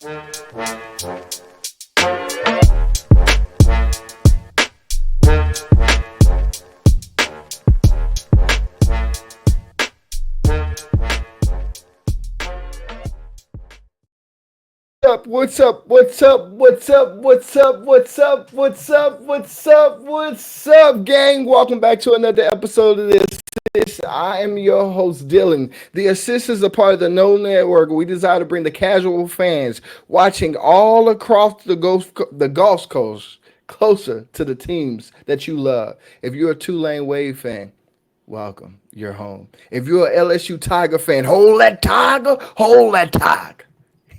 What's up? What's up? What's up? What's up? What's up? What's up? What's up? What's up, gang? Welcome back to another episode of this. I am your host, Dylan. The Assist is a part of the No Network. We desire to bring the casual fans watching all across Gulf Coast closer to the teams that you love. If you're a Tulane Wave fan, welcome. You're home. If you're a LSU Tiger fan, hold that Tiger, hold that Tiger.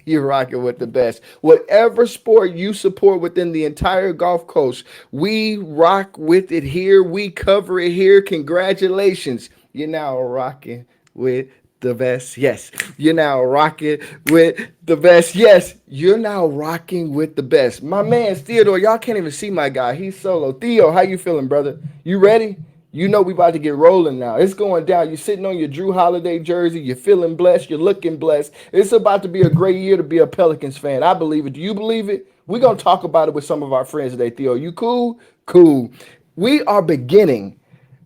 You're rocking with the best. Whatever sport you support within the entire Gulf Coast, we rock with it here. We cover it here. Congratulations. You're now rocking with the best. Yes. You're now rocking with the best. Yes. You're now rocking with the best. My man, Theodore, y'all can't even see my guy. He's solo. Theo, how you feeling, brother? You ready? You know we about to get rolling now. It's going down. You're sitting on your Drew Holiday jersey. You're feeling blessed. You're looking blessed. It's about to be a great year to be a Pelicans fan. I believe it. Do you believe it? We're going to talk about it with some of our friends today, Theo. You cool? Cool. We are beginning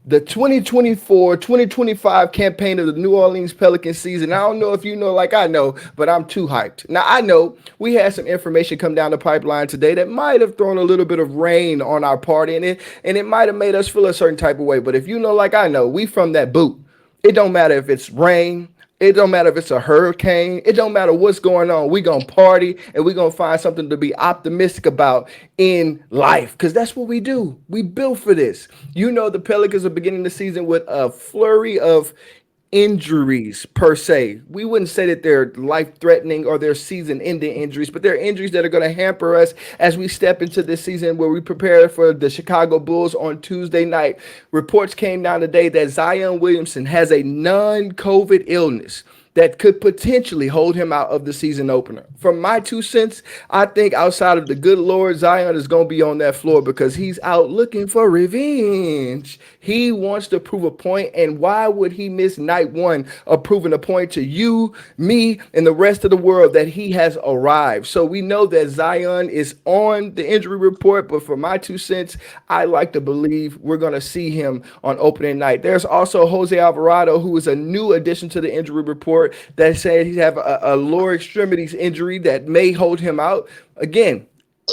the 2024-2025 campaign of the New Orleans Pelicans season. I don't know if you know like I know, but I'm too hyped. Now, I know we had some information come down the pipeline today that might have thrown a little bit of rain on our party, and it might have made us feel a certain type of way. But if you know like I know, we from that boot. It don't matter if it's rain. It don't matter if it's a hurricane. It don't matter what's going on. We gonna party and we gonna find something to be optimistic about in life, because that's what we do. We built for this. You know, the Pelicans are beginning the season with a flurry of injuries per se. We wouldn't say that they're life-threatening or they're season-ending injuries, but they're injuries that are going to hamper us as we step into this season where we prepare for the Chicago Bulls on Tuesday night. Reports came down today that Zion Williamson has a non-COVID illness that could potentially hold him out of the season opener. From my 2 cents, I think outside of the good Lord, Zion is going to be on that floor because he's out looking for revenge. He wants to prove a point, and why would he miss night one of proving a point to you, me, and the rest of the world that he has arrived? So we know that Zion is on the injury report, but for my 2 cents, I like to believe we're going to see him on opening night. There's also Jose Alvarado, who is a new addition to the injury report that said he have a lower extremities injury that may hold him out. Again,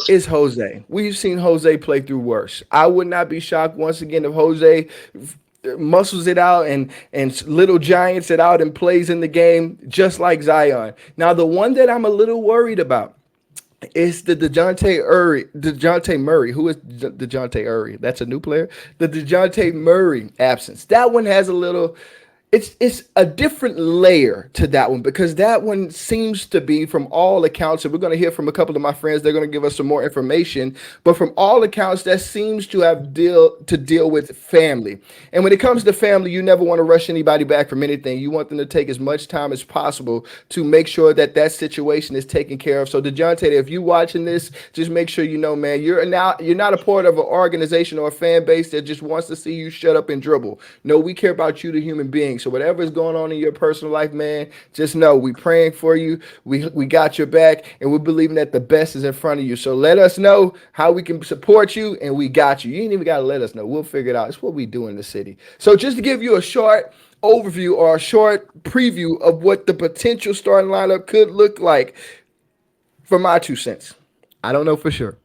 it's Jose. We've seen Jose play through worse. I would not be shocked once again if Jose muscles it out and little giants it out and plays in the game just like Zion. Now, the one that I'm a little worried about is the DeJounte Murray. Who is DeJounte Murray? That's a new player. The DeJounte Murray absence. That one has a little. It's a different layer to that one, because that one seems to be, from all accounts, and we're going to hear from a couple of my friends, they're going to give us some more information, but from all accounts, that seems to have deal with family. And when it comes to family, you never want to rush anybody back from anything. You want them to take as much time as possible to make sure that that situation is taken care of. So DeJounte, if you're watching this, just make sure you know, man, you're not a part of an organization or a fan base that just wants to see you shut up and dribble. No, we care about you, the human being. So whatever is going on in your personal life, man, just know we praying for you. We got your back, and we're believing that the best is in front of you. So let us know how we can support you, and we got you. You ain't even got to let us know. We'll figure it out. It's what we do in the city. So just to give you a short overview or a short preview of what the potential starting lineup could look like, for my 2 cents. I don't know for sure,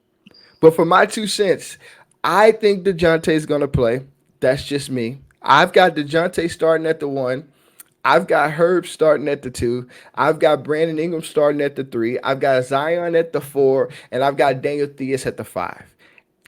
but for my 2 cents, I think DeJounte is going to play. That's just me. I've got DeJounte starting at the 1. I've got Herb starting at the 2. I've got Brandon Ingram starting at the 3. I've got Zion at the 4. And I've got Daniel Theus at the 5.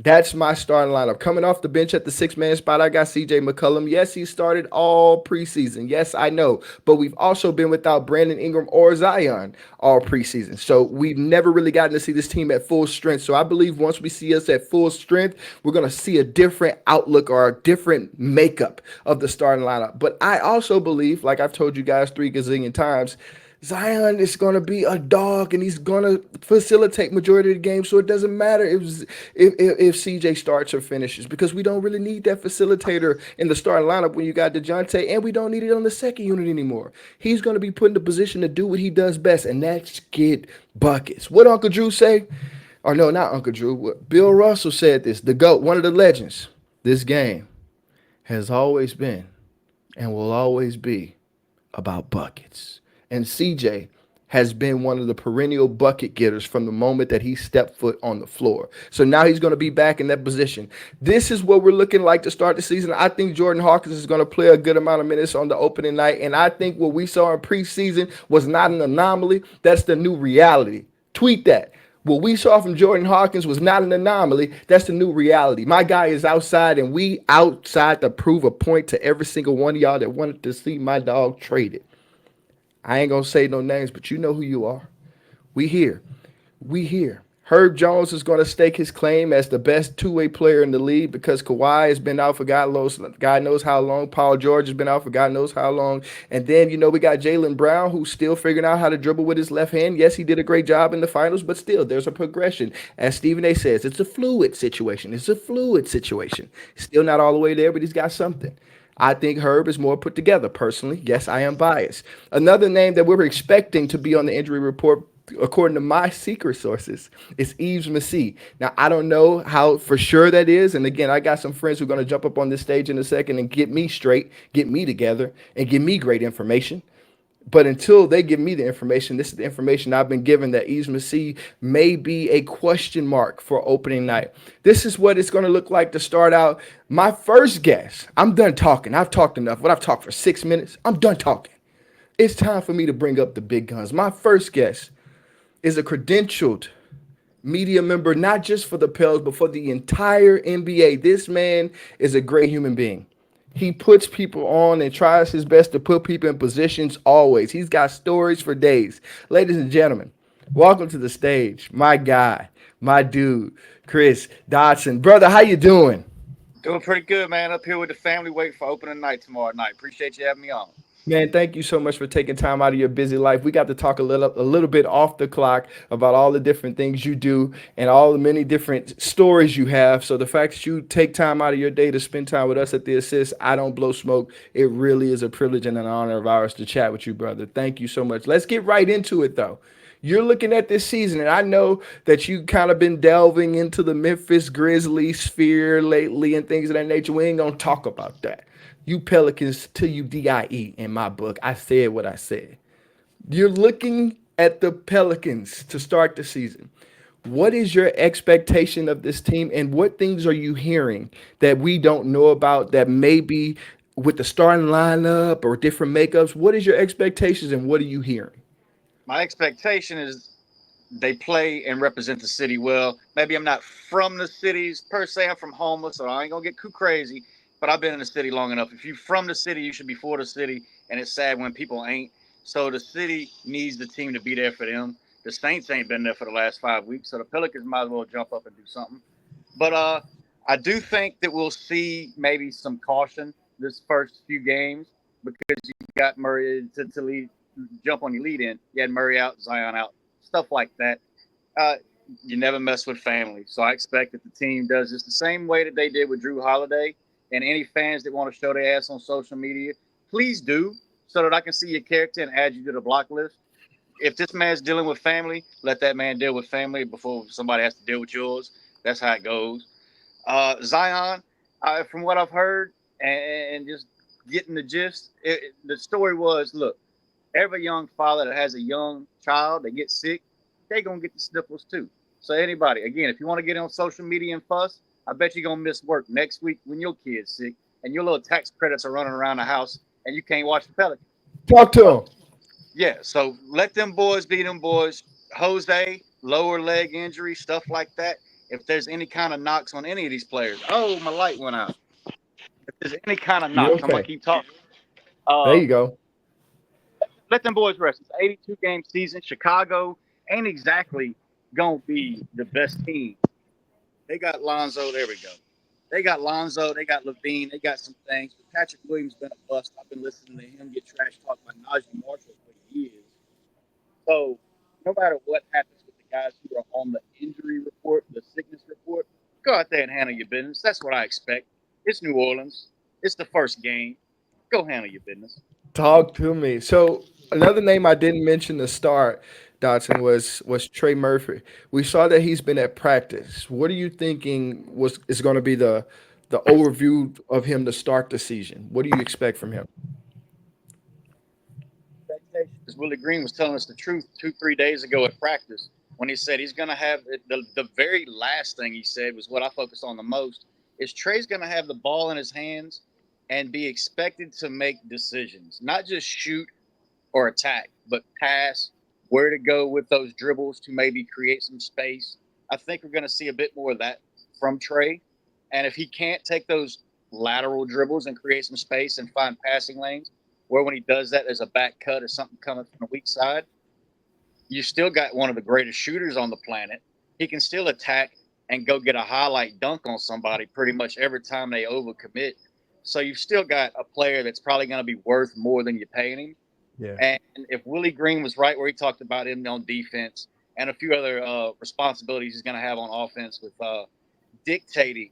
That's my starting lineup. Coming off the bench at the 6-man spot, I got CJ McCollum. Yes, he started all preseason. Yes, I know. But we've also been without Brandon Ingram or Zion all preseason. So we've never really gotten to see this team at full strength. So I believe once we see us at full strength, we're going to see a different outlook or a different makeup of the starting lineup. But I also believe, like I've told you guys 3 gazillion times, Zion is going to be a dog and he's going to facilitate majority of the game. So it doesn't matter if CJ starts or finishes because we don't really need that facilitator in the starting lineup when you got DeJounte, and we don't need it on the second unit anymore. He's going to be put in the position to do what he does best, and that's get buckets. What Uncle Drew say? Or no, not Uncle Drew. Bill Russell said this. The GOAT, one of the legends. This game has always been and will always be about buckets. And CJ has been one of the perennial bucket getters from the moment that he stepped foot on the floor. So now he's going to be back in that position. This is what we're looking like to start the season. I think Jordan Hawkins is going to play a good amount of minutes on the opening night. And I think what we saw in preseason was not an anomaly. That's the new reality. Tweet that. What we saw from Jordan Hawkins was not an anomaly. That's the new reality. My guy is outside, and we outside to prove a point to every single one of y'all that wanted to see my dog traded. I ain't gonna say no names, but you know who you are. We here. We here. Herb Jones is going to stake his claim as the best two-way player in the league because Kawhi has been out for God knows how long. Paul George has been out for God knows how long. And then, we got Jaylen Brown who's still figuring out how to dribble with his left hand. Yes, he did a great job in the finals, but still, there's a progression. As Stephen A says, it's a fluid situation. It's a fluid situation. Still not all the way there, but he's got something. I think Herb is more put together, personally. Yes, I am biased. Another name that we're expecting to be on the injury report, according to my secret sources, is Yves Massey. Now, I don't know how for sure that is. And again, I got some friends who are going to jump up on this stage in a second and get me straight, get me together, and give me great information. But until they give me the information, this is the information I've been given that Yves Massey may be a question mark for opening night. This is what it's going to look like to start out. My first guess, I'm done talking. I've talked enough. What I've talked for 6 minutes, I'm done talking. It's time for me to bring up the big guns. My first guess is a credentialed media member, not just for the Pels, but for the entire NBA. This man is a great human being. He puts people on and tries his best to put people in positions always. He's got stories for days. Ladies and gentlemen, welcome to the stage, my guy, my dude, Chris Dodson. Brother, how you doing? Doing pretty good, man. Up here with the family, waiting for opening night tomorrow night. Appreciate you having me on. Man, thank you so much for taking time out of your busy life. We got to talk a little bit off the clock about all the different things you do and all the many different stories you have. So the fact that you take time out of your day to spend time with us at the Assist, I don't blow smoke. It really is a privilege and an honor of ours to chat with you, brother. Thank you so much. Let's get right into it though. You're looking at this season, and I know that you kind of been delving into the Memphis Grizzlies sphere lately and things of that nature. We ain't gonna talk about that. You Pelicans till you die in my book. I said what I said. You're looking at the Pelicans to start the season. What is your expectation of this team, and what things are you hearing that we don't know about that maybe with the starting lineup or different makeups? What is your expectations, and what are you hearing? My expectation is they play and represent the city well. Maybe I'm not from the cities per se. I'm from homeless, so I ain't gonna get too crazy. But I've been in the city long enough. If you're from the city, you should be for the city, and it's sad when people ain't. So the city needs the team to be there for them. The Saints ain't been there for the last 5 weeks, so the Pelicans might as well jump up and do something. But I do think that we'll see maybe some caution this first few games because you got Murray to lead, jump on your lead in. You had Murray out, Zion out, stuff like that. Uh, you never mess with family, so I expect that the team does this the same way that they did with Drew Holiday. And any fans that want to show their ass on social media, please do, so that I can see your character and add you to the block list. If this man's dealing with family, let that man deal with family before somebody has to deal with yours. That's how it goes. Zion, from what I've heard and just getting the gist, the story was look, every young father that has a young child that gets sick, they going to get the sniffles too. So, anybody, again, if you want to get on social media and fuss, I bet you're going to miss work next week when your kid's sick and your little tax credits are running around the house and you can't watch the Pelicans. Talk to So, him. yeah, so let them boys be them boys. Jose, lower leg injury, stuff like that. If there's any kind of knocks on any of these players, oh, my light went out. If there's any kind of You knocks, I'm gonna okay? keep talking. There Uh, you go. let them boys rest. It's an 82 game season. Chicago ain't exactly gonna be the best team. They got Lonzo. There we go. They got Lonzo. They got Levine. They got some things. But Patrick Williams been a bust. I've been listening to him get trash talked by Najee Marshall for years. So no matter what happens with the guys who are on the injury report, the sickness report, go out there and handle your business. That's what I expect. It's New Orleans. It's the first game. Go handle your business. Talk to me. So another name I didn't mention to start, Dotson, was Trey Murphy. We saw that he's been at practice. What are you thinking was is going to be the overview of him to start the season? What do you expect from him? Because Willie Green was telling us the truth 2, 3 days ago at practice when he said he's going to have the very last thing he said was what I focused on the most is Trey's going to have the ball in his hands and be expected to make decisions, not just shoot or attack, but pass, where to go with those dribbles to maybe create some space. I think we're going to see a bit more of that from Trey. And if he can't take those lateral dribbles and create some space and find passing lanes, where when he does that, there's a back cut or something coming from the weak side, you still got one of the greatest shooters on the planet. He can still attack and go get a highlight dunk on somebody pretty much every time they overcommit. So you've still got a player that's probably going to be worth more than you're paying him. Yeah. And if Willie Green was right where he talked about him on defense and a few other responsibilities he's going to have on offense with dictating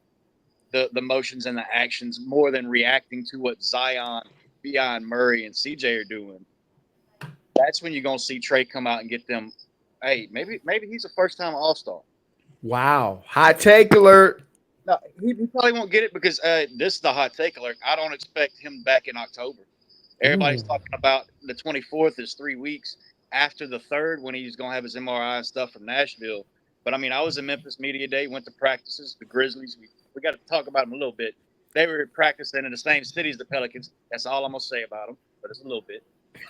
the motions and the actions more than reacting to what Zion, Beyond Murray, and CJ are doing, that's when you're going to see Trey come out and get them. Hey, maybe he's a first time All Star. Wow. Hot take alert. No, he probably won't get it because this is the hot take alert. I don't expect him back in October. Everybody's Ooh. talking about the 24th is 3 weeks after the third when he's going to have his MRI and stuff from Nashville. But I mean, I was in Memphis Media Day, went to practices. The Grizzlies, we got to talk about them a little bit. They were practicing in the same city as the Pelicans. That's all I'm going to say about them, but it's a little bit.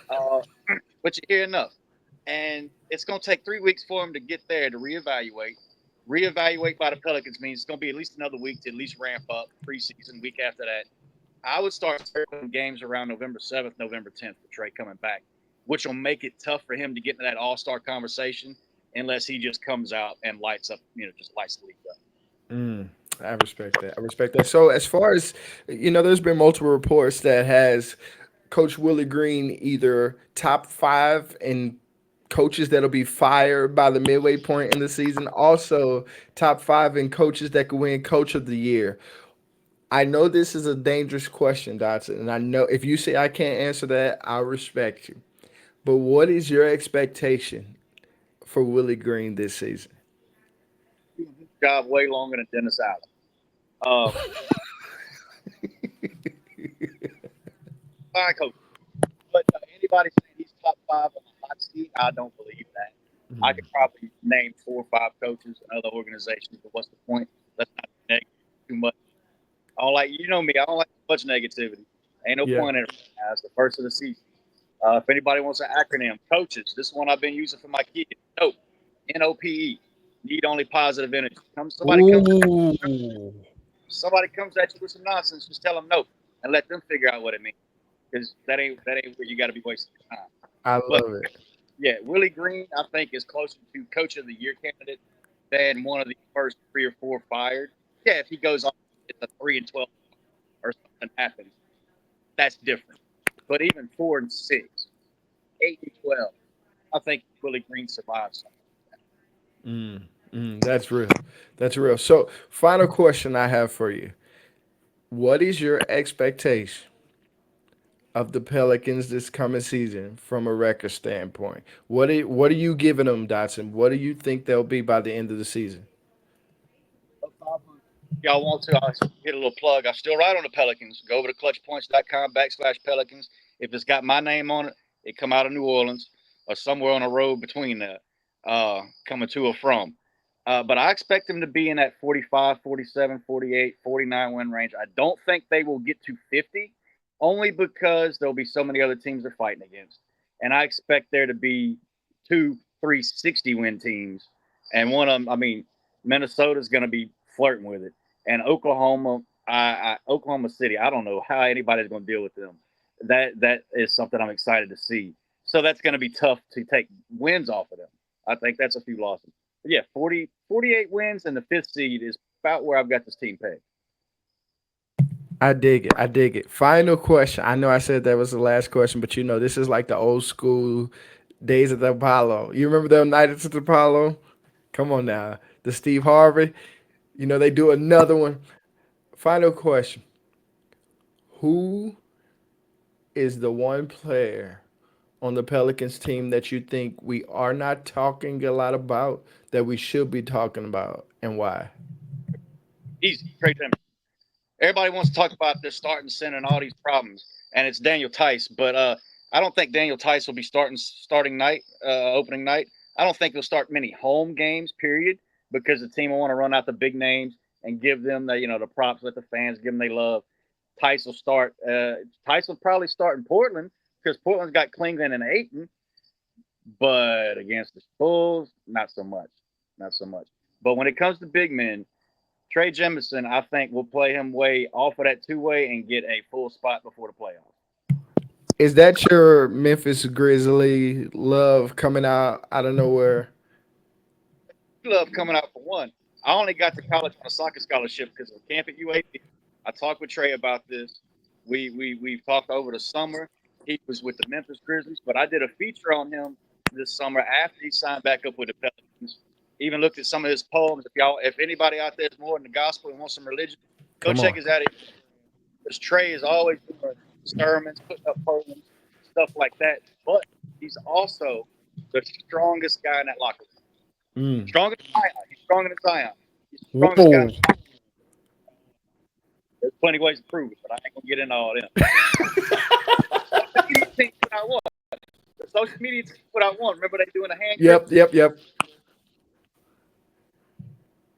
Uh, but you hear enough. And it's going to take 3 weeks for him to get there to reevaluate. Reevaluate by the Pelicans means it's going to be at least another week to at least ramp up preseason, week after that. I would start circling games around November 7th, November 10th for Trey coming back, which will make it tough for him to get into that all-star conversation unless he just comes out and lights up, just lights the league up. Mm, I respect that. I respect that. So as far as there's been multiple reports that has Coach Willie Green either top five in coaches that'll be fired by the midway point in the season, also top five in coaches that could win Coach of the Year. I know this is a dangerous question, Dotson, and I know if you say I can't answer that, I respect you. But what is your expectation for Willie Green this season? Doing his job way longer than Dennis Allen. Fine coach. But anybody saying he's top five on the hot seat, I don't believe that. I could probably name 4 or 5 coaches in other organizations, but what's the point? Let's not be negative too much. I don't like, me, I don't like too much negativity. Ain't no Yeah. point in it right now. It's the first of the season. If anybody wants an acronym, coaches, this one I've been using for my kids. NOPE, NOPE, need only positive energy. Ooh, Somebody comes at you with some nonsense, just tell them no and let them figure out what it means. Because that ain't where you got to be wasting your time. I But love it. yeah, Willie Green, I think, is closer to Coach of the Year candidate than one of the first 3 or 4 fired. Yeah, if he goes on, it's a 3-12 or something happens, that's different. But even 4-6, 8-12, I think Willie Green survives something. That's real. That's real. So, final question I have for you: what is your expectation of the Pelicans this coming season from a record standpoint? What are you giving them, Dotson? What do you think they'll be by the end of the season? Y'all want to, I'll get a little plug. I still write on the Pelicans. Go over to clutchpoints.com/Pelicans. If it's got my name on it, it come out of New Orleans or somewhere on the road between that, coming to or from. But I expect them to be in that 45, 47, 48, 49 win range. I don't think they will get to 50, only because there'll be so many other teams they're fighting against. And I expect there to be 2, 3, 60 win teams. And one of them, I mean, Minnesota's going to be flirting with it. And Oklahoma, Oklahoma City, I don't know how anybody's going to deal with them. That is something I'm excited to see. So that's going to be tough to take wins off of them. I think that's a few losses. But yeah, 48 wins and the fifth seed is about where I've got this team pegged. I dig it. I dig it. Final question. I know I said that was the last question, but this is like the old school Days at the Apollo. You remember them nights at the Apollo? Come on now. The Steve Harvey. They do another one. Final question. Who is the one player on the Pelicans team that you think we are not talking a lot about that we should be talking about, and why? Easy, Trey Timbers. Everybody wants to talk about their starting center and all these problems, and it's Daniel Tice. But I don't think Daniel Tice will be starting night, opening night. I don't think he'll start many home games. Period, because the team will want to run out the big names and give them the props, let the fans give them they love. Tice will start. Tice will probably start in Portland because Portland's got Klingman and Ayton, but against the Bulls, not so much, not so much. But when it comes to big men, Trey Jemison, I think, will play him way off of that two-way and get a full spot before the playoffs. Is that your Memphis Grizzly love coming out of nowhere? Love coming out for one. I only got to college on a soccer scholarship because of camp at UAB. I talked with Trey about this. We've talked over the summer. He was with the Memphis Grizzlies, but I did a feature on him this summer after he signed back up with the Pelicans. Even looked at some of his poems. If anybody out there is more in the gospel and wants some religion, go Come check on. his out. Because Trey is always doing sermons, putting up poems, stuff like that. But he's also the strongest guy in that locker room. Mm. Stronger than Zion. He's stronger than Zion. He's the strongest guy. Whoa. There's plenty of ways to prove it, but I ain't gonna get into all them. The social media team put out one. The social media team put out one. Remember they doing a hand grip? Yep.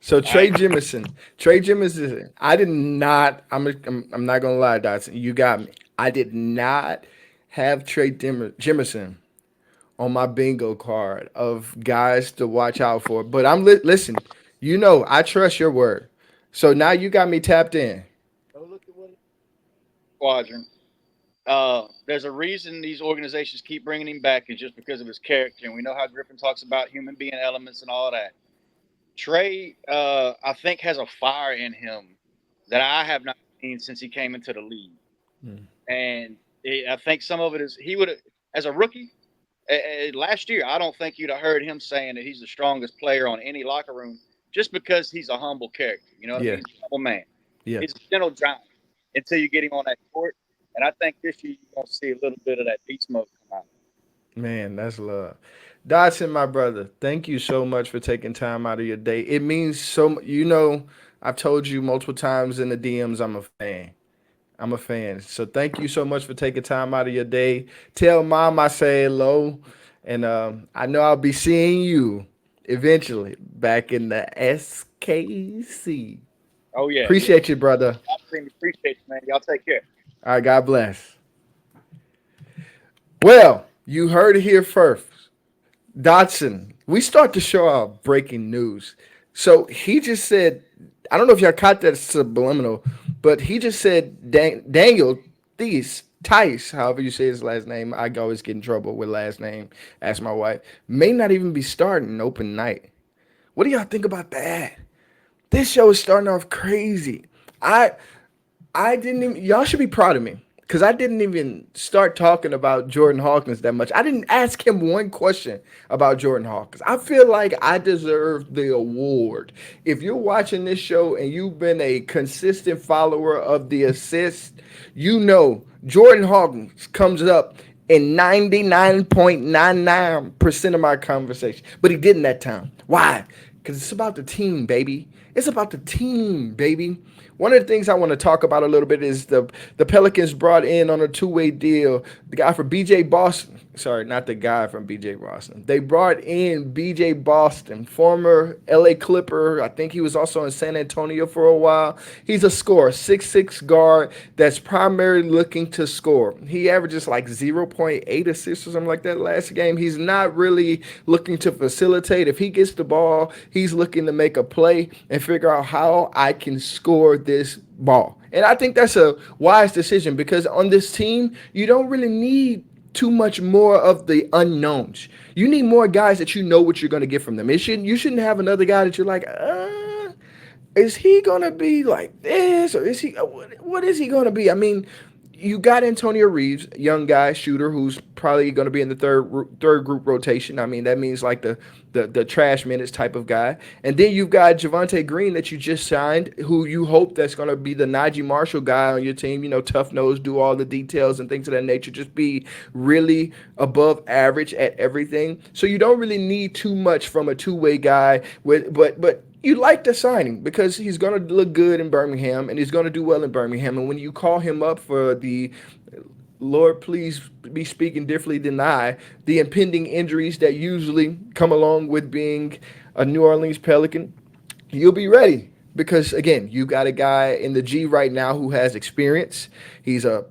So I Trey ain't Jemison, Trey Jemison, I did not. I'm not gonna lie, Dotson. You got me. I did not have Jemison on my bingo card of guys to watch out for. But listen. I trust your word. So now you got me tapped in. go look at what squadron. There's a reason these organizations keep bringing him back is just because of his character, and we know how Griffin talks about human being elements and all that. Trey, I think, has a fire in him that I have not seen since he came into the league, Hmm. and I think some of it is he would as a rookie last year. I don't think you'd have heard him saying that he's the strongest player on any locker room just because he's a humble character. You know what I Yeah, mean? He's a humble man. yeah. He's a gentle giant until you get him on that court. And I think this year you're going to see a little bit of that beast mode come out. Man, that's love. Dodson, my brother, thank you so much for taking time out of your day. It means so much. I've told you multiple times in the DMs, I'm a fan. I'm a fan. So thank you so much for taking time out of your day. Tell mom I say hello. And I know I'll be seeing you eventually back in the SKC. Oh, yeah, yeah. Appreciate you, brother. I extremely appreciate you, man. Y'all take care. All right, God bless. Well, you heard it here first. Dotson, we start to show our breaking news. So he just said, I don't know if y'all caught that subliminal, but he just said Daniel Tice, however you say his last name, I always get in trouble with last name, ask my wife, may not even be starting open night. What do y'all think about that? This show is starting off crazy. I I didn't even. Y'all should be proud of me because I didn't even start talking about Jordan Hawkins that much. I didn't ask him one question about Jordan Hawkins. I feel like I deserve the award. If you're watching this show and you've been a consistent follower of the assist, you know Jordan Hawkins comes up in 99.99% of my conversation. But he didn't that time. Why? Because it's about the team, baby. It's about the team, baby. One of the things I want to talk about a little bit is the Pelicans brought in on a two-way deal the guy from BJ Boston. Sorry, not the guy from BJ Boston. They brought in BJ Boston, former LA Clipper. I think he was also in San Antonio for a while. He's a scorer, 6'6" guard that's primarily looking to score. He averages like 0.8 assists or something like that last game. He's not really looking to facilitate. If he gets the ball, he's looking to make a play and figure out how I can score this ball. And I think that's a wise decision because on this team, you don't really need too much more of the unknowns. You need more guys that you know what you're going to get from them. You shouldn't have another guy that you're like, is he going to be like this or is he what is he going to be? I mean, you got Antonio Reeves, young guy shooter who's probably going to be in the third group rotation. I mean, that means like the trash minutes type of guy. And then you've got Javante Green that you just signed, who you hope that's going to be the Najee Marshall guy on your team. You know, tough nose, do all the details and things of that nature. Just be really above average at everything. So you don't really need too much from a two-way guy. But you like the signing because he's going to look good in Birmingham and he's going to do well in Birmingham. And when you call him up for the Lord, please be speaking differently than I, the impending injuries that usually come along with being a New Orleans Pelican, you'll be ready. Because again, you got a guy in the G right now who has experience. He's a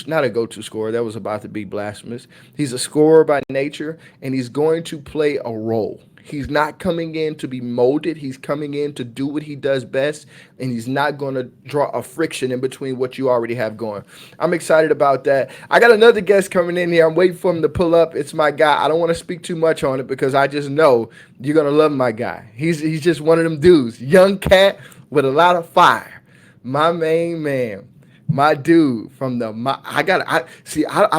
not a go to scorer. That was about to be blasphemous. He's a scorer by nature, and he's going to play a role. He's not coming in to be molded. He's coming in to do what he does best, and he's not going to draw a friction in between what you already have going. I'm excited about that. I got another guest coming in here. I'm waiting for him to pull up. It's my guy. I don't want to speak too much on it because I just know you're gonna love my guy. He's just one of them dudes, young cat with a lot of fire. My main man, my dude from I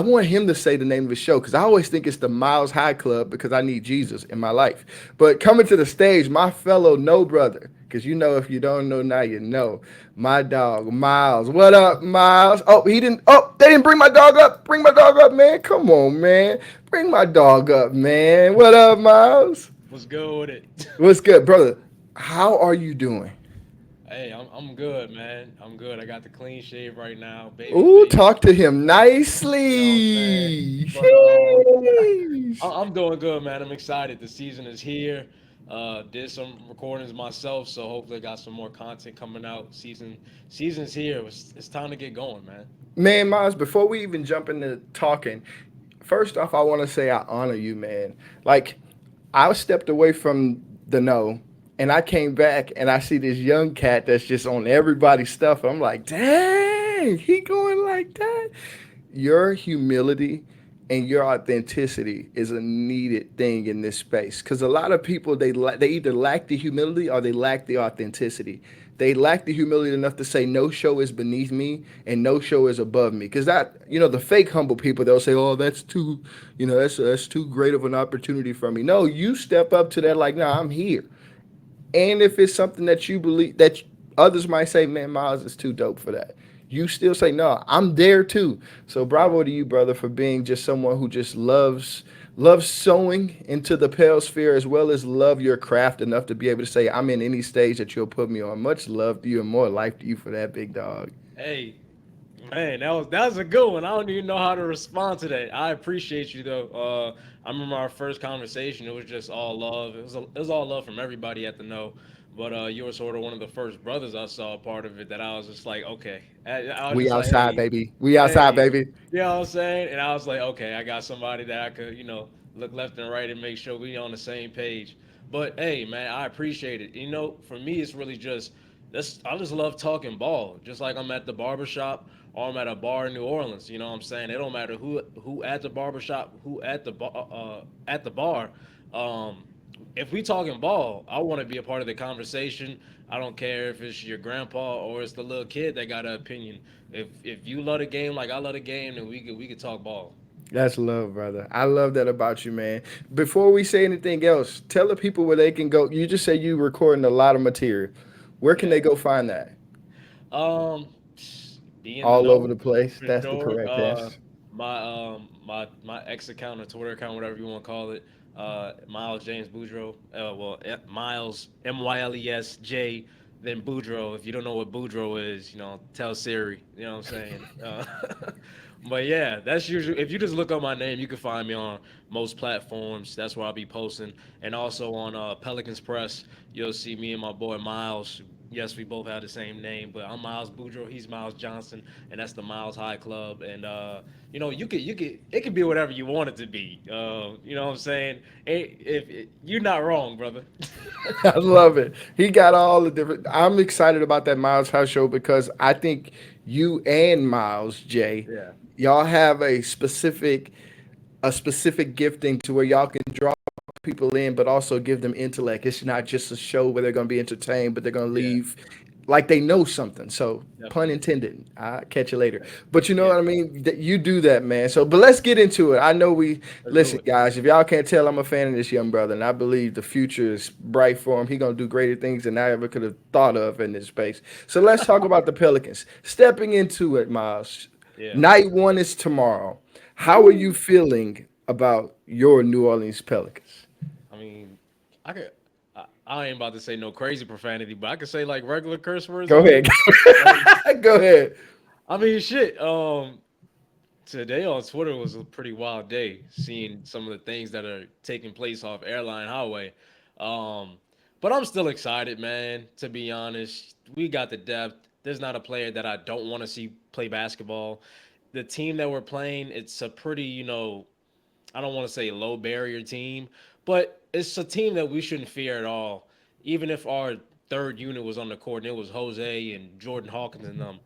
want him to say the name of the show because I always think it's the Miles High Club because I need Jesus in my life. But coming to the stage, my fellow no brother, because you know if you don't know now you know. My dog Miles, what up, Miles? Oh, he didn't. Oh, they didn't bring my dog up. Bring my dog up, man. Come on, man. Bring my dog up, man. What up, Miles? What's good with it? What's good, brother? How are you doing? Hey, I'm good, man. I'm good. I got the clean shave right now, baby Ooh, face. talk to him You know what I'm saying? nicely. But Sheesh. I'm doing good, man. I'm excited. The season is here. Did some recordings myself, so hopefully I got some more content coming out. Season's here. It's time to get going, man. Man, Miles, before we even jump into talking, first off, I want to say I honor you, man. Like, I stepped away from the no, and I came back and I see this young cat that's just on everybody's stuff. I'm like, dang, he going like that. Your humility and your authenticity is a needed thing in this space because a lot of people they either lack the humility or they lack the authenticity. They lack the humility enough to say no show is beneath me and no show is above me because that the fake humble people, they'll say, oh, that's too that's too great of an opportunity for me. No, you step up to that like, nah, I'm here. And if it's something that you believe that others might say, man, Miles is too dope for that. You still say, no, I'm there too. So bravo to you, brother, for being just someone who just loves sewing into the Pale sphere as well as love your craft enough to be able to say, I'm in any stage that you'll put me on. Much love to you and more life to you for that, big dog. Hey, man, that was a good one. I don't even know how to respond to that. I appreciate you though. I remember our first conversation. It was just all love. It was all love from everybody at the know. But you were sort of one of the first brothers I saw a part of it that I was just like, okay. I was We just like, outside, hey, baby. We outside, hey, baby. you know what I'm saying? And I was like, okay, I got somebody that I could, look left and right and make sure we on the same page. But hey, man, I appreciate it. For me, it's really just this. I just love talking ball. Just like I'm at the barbershop or I'm at a bar in New Orleans. You know what I'm saying? It don't matter who at the barbershop, who at the bar. Um, if we talking ball, I want to be a part of the conversation. I don't care if it's your grandpa or it's the little kid that got an opinion. If you love the game like I love the game, then we could talk ball. That's love, brother. I love that about you, man. Before we say anything else, tell the people where they can go. You just say you recording a lot of material. Where can Yeah. they go find that? Um, be in the All over know the place. for That's the sure. correct answer. My ex account or Twitter account, whatever you want to call it. Miles James Boudreaux. Miles Myles J. Then Boudreaux. If you don't know what Boudreaux is, tell Siri. You know what I'm saying. But yeah, that's usually if you just look up my name, you can find me on most platforms. That's where I'll be posting, and also on Pelicans Press. You'll see me and my boy Miles. Yes, we both have the same name, but I'm Miles Boudreaux. He's Miles Johnson, and that's the Miles High Club. And you could it could be whatever you want it to be. You know what I'm saying? If you're not wrong, brother. I love it. He got all the different. I'm excited about that Miles House show because I think you and Miles J, Yeah. y'all have a specific gifting to where y'all can draw people in, but also give them intellect. It's not just a show where they're going to be entertained, but they're going to Yeah. leave like they know something. So pun Definitely. intended. I catch you later. But you know Yeah, what I mean? You do that, man. So, but let's get into it. I know we let's do listen, it. guys. If y'all can't tell, I'm a fan of this young brother, and I believe the future is bright for him. He gonna do greater things than I ever could have thought of in this space. So let's talk about the Pelicans. Stepping into it, Miles. Yeah. Night one is tomorrow. How are you Woo. feeling about your New Orleans Pelicans? I mean, I could. I ain't about to say no crazy profanity, but I could say like regular curse words Go on here. ahead. Like, Go ahead. I mean, shit. Today on Twitter was a pretty wild day, seeing some of the things that are taking place off Airline Highway. Um, but I'm still excited, man. To be honest, we got the depth. There's not a player that I don't want to see play basketball. The team that we're playing, it's a pretty, I don't want to say low barrier team, but it's a team that we shouldn't fear at all. Even if our third unit was on the court and it was Jose and Jordan Hawkins and them,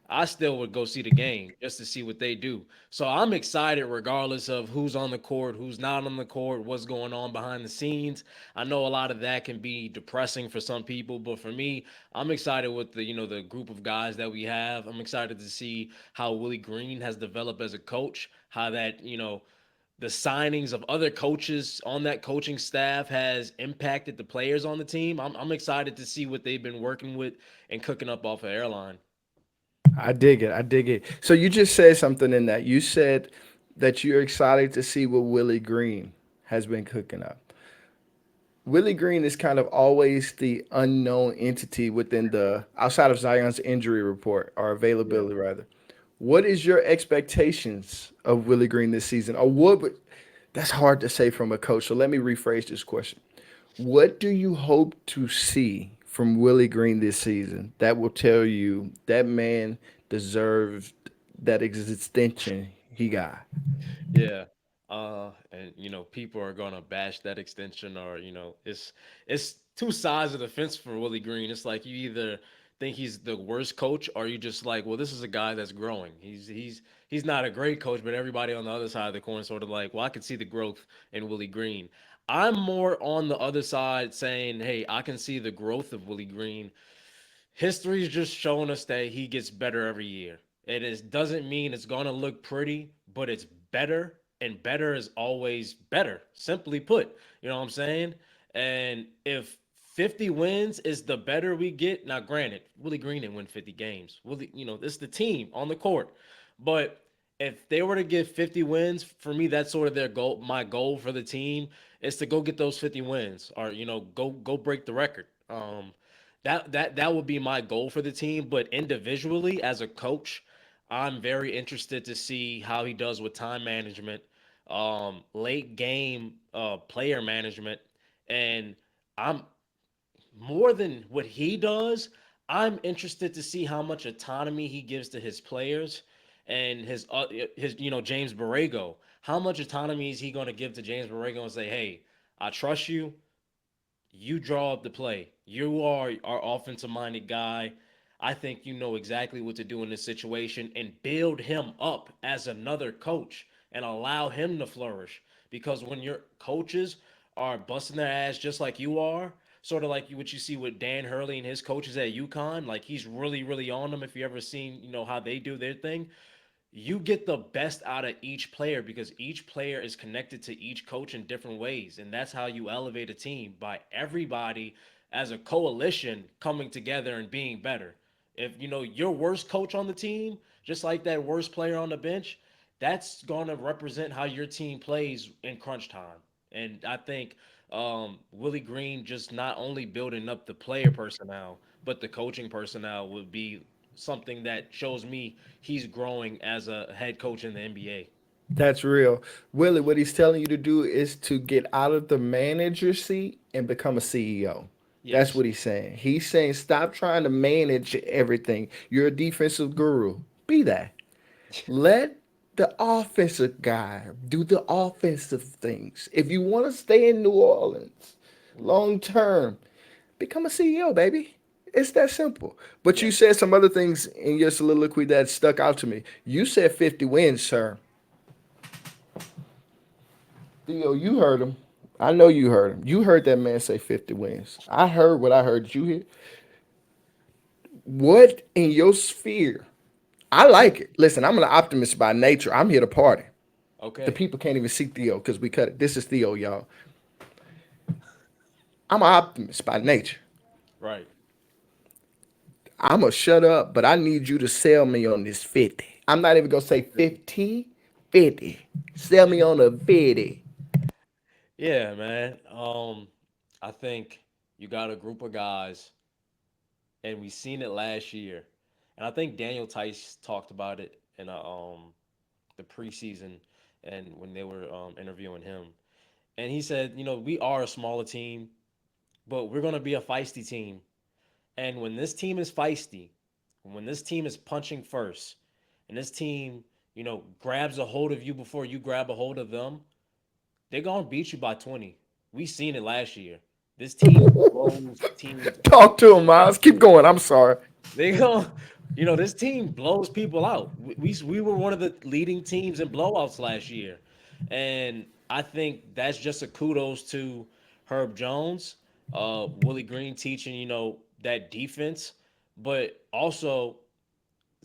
I still would go see the game just to see what they do. So I'm excited regardless of who's on the court, who's not on the court, what's going on behind the scenes. I know a lot of that can be depressing for some people, but for me, I'm excited with the group of guys that we have. I'm excited to see how Willie Green has developed as a coach, how that, the signings of other coaches on that coaching staff has impacted the players on the team. I'm excited to see what they've been working with and cooking up off of Airline. I dig it. I dig it. So you just said something in that. You said that you're excited to see what Willie Green has been cooking up. Willie Green is kind of always the unknown entity within the outside of Zion's injury report or Yeah. availability rather. What is your expectations of Willie Green this season? Or that's hard to say from a coach. So let me rephrase this question. What do you hope to see from Willie Green this season that will tell you that man deserves that extension he got? Yeah. And people are gonna bash that extension, or it's two sides of the fence for Willie Green. It's like you either think he's the worst coach, or you just like, well, this is a guy that's growing. He's not a great coach, but everybody on the other side of the coin sort of like, well, I can see the growth in Willie Green. I'm more on the other side saying, hey, I can see the growth of Willie Green. History's just showing us that he gets better every year. Doesn't mean it's gonna look pretty, but it's better, and better is always better. Simply put, you know what I'm saying? And if 50 wins is the better we get, now granted, Willie Green didn't win 50 games. Willie, it's the team on the court. But if they were to get 50 wins, for me, that's sort of their goal. My goal for the team is to go get those 50 wins, or go break the record. That would be my goal for the team. But individually, as a coach, I'm very interested to see how he does with time management, late game player management, and I'm more than what he does. I'm interested to see how much autonomy he gives to his players and his James Borrego. How much autonomy is he going to give to James Borrego and say, "Hey, I trust you. You draw up the play. You are our offensive minded guy. I think you know exactly what to do in this situation," and build him up as another coach and allow him to flourish. Because when your coaches are busting their ass just like you are, sort of like what you see with Dan Hurley and his coaches at UConn, like he's really, really on them. If you ever seen, how they do their thing, you get the best out of each player because each player is connected to each coach in different ways. And that's how you elevate a team, by everybody as a coalition coming together and being better. If your worst coach on the team, just like that worst player on the bench, that's going to represent how your team plays in crunch time. And I think Willie Green just not only building up the player personnel, but the coaching personnel would be something that shows me he's growing as a head coach in the NBA. That's real. Willie, what he's telling you to do is to get out of the manager seat and become a CEO. That's Yes. what he's saying. He's saying stop trying to manage everything. You're a defensive guru. Be that. Let the offensive guy do the offensive things. If you want to stay in New Orleans long term, become a CEO, baby. It's that simple. But you Yes. said some other things in your soliloquy that stuck out to me. You said 50 wins, sir. Theo, you heard him. I know you heard him. You heard that man say 50 wins. I heard what I heard. Did you hear? What in your sphere? I like it. Listen, I'm an optimist by nature. I'm here to party. The Okay. people can't even see Theo because we cut it. This is Theo, y'all. I'm an optimist by nature. Right. I'm going to shut up, but I need you to sell me on this 50. I'm not even going to say 50, 50. Sell me on a 50. Yeah, man. I think you got a group of guys, and we seen it last year, and I think Daniel Tice talked about it in the preseason and when they were interviewing him, and he said, we are a smaller team, but we're gonna be a feisty team, and when this team is feisty, when this team is punching first, and this team, grabs a hold of you before you grab a hold of them, they're gonna beat you by 20. We seen it last year. This team blows teams out. Talk to him, Miles. Keep going. I'm sorry. They go, this team blows people out. We were one of the leading teams in blowouts last year, and I think that's just a kudos to Herb Jones, Willie Green teaching that defense, but also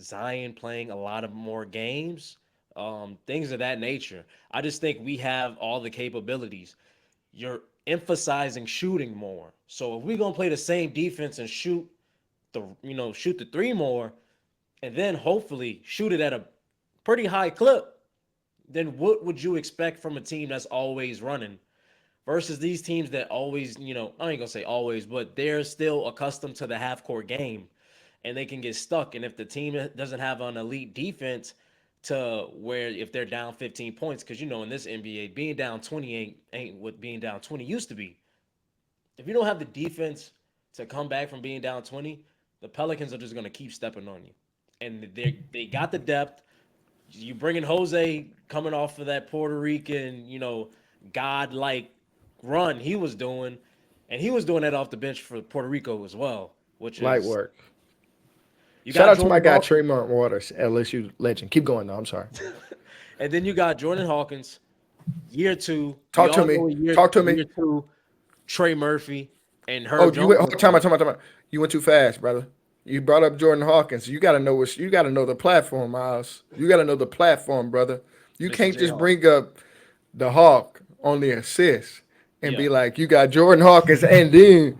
Zion playing a lot of more games, things of that nature. I just think we have all the capabilities. You're emphasizing shooting more. So if we're gonna play the same defense and shoot the three more, and then hopefully shoot it at a pretty high clip, then what would you expect from a team that's always running versus these teams that always, I ain't gonna say always, but they're still accustomed to the half court game and they can get stuck. And if the team doesn't have an elite defense to where if they're down 15 points, because in this NBA, being down 20 ain't what being down 20 used to be. If you don't have the defense to come back from being down 20, the Pelicans are just gonna keep stepping on you. And they got the depth. You bringing Jose coming off of that Puerto Rican, god-like run he was doing, and he was doing that off the bench for Puerto Rico as well, which Light is work. you Shout got out to my Jordan guy, Hawkins, Tremont Waters, LSU legend. Keep going, though. I'm sorry. and then you got Jordan Hawkins, year two. We Talk to all me. know year Talk to me. year two, Trey Murphy and Oh, Herb you went. Jones Oh, are time out, coming. time out, time out. You went too fast, brother. You brought up Jordan Hawkins. You got to know what you got to know the platform, Miles. You got to know the platform, brother. You Mr. can't J just Hawk. bring up the Hawk on the assist and Yeah. be like, you got Jordan Hawkins, and then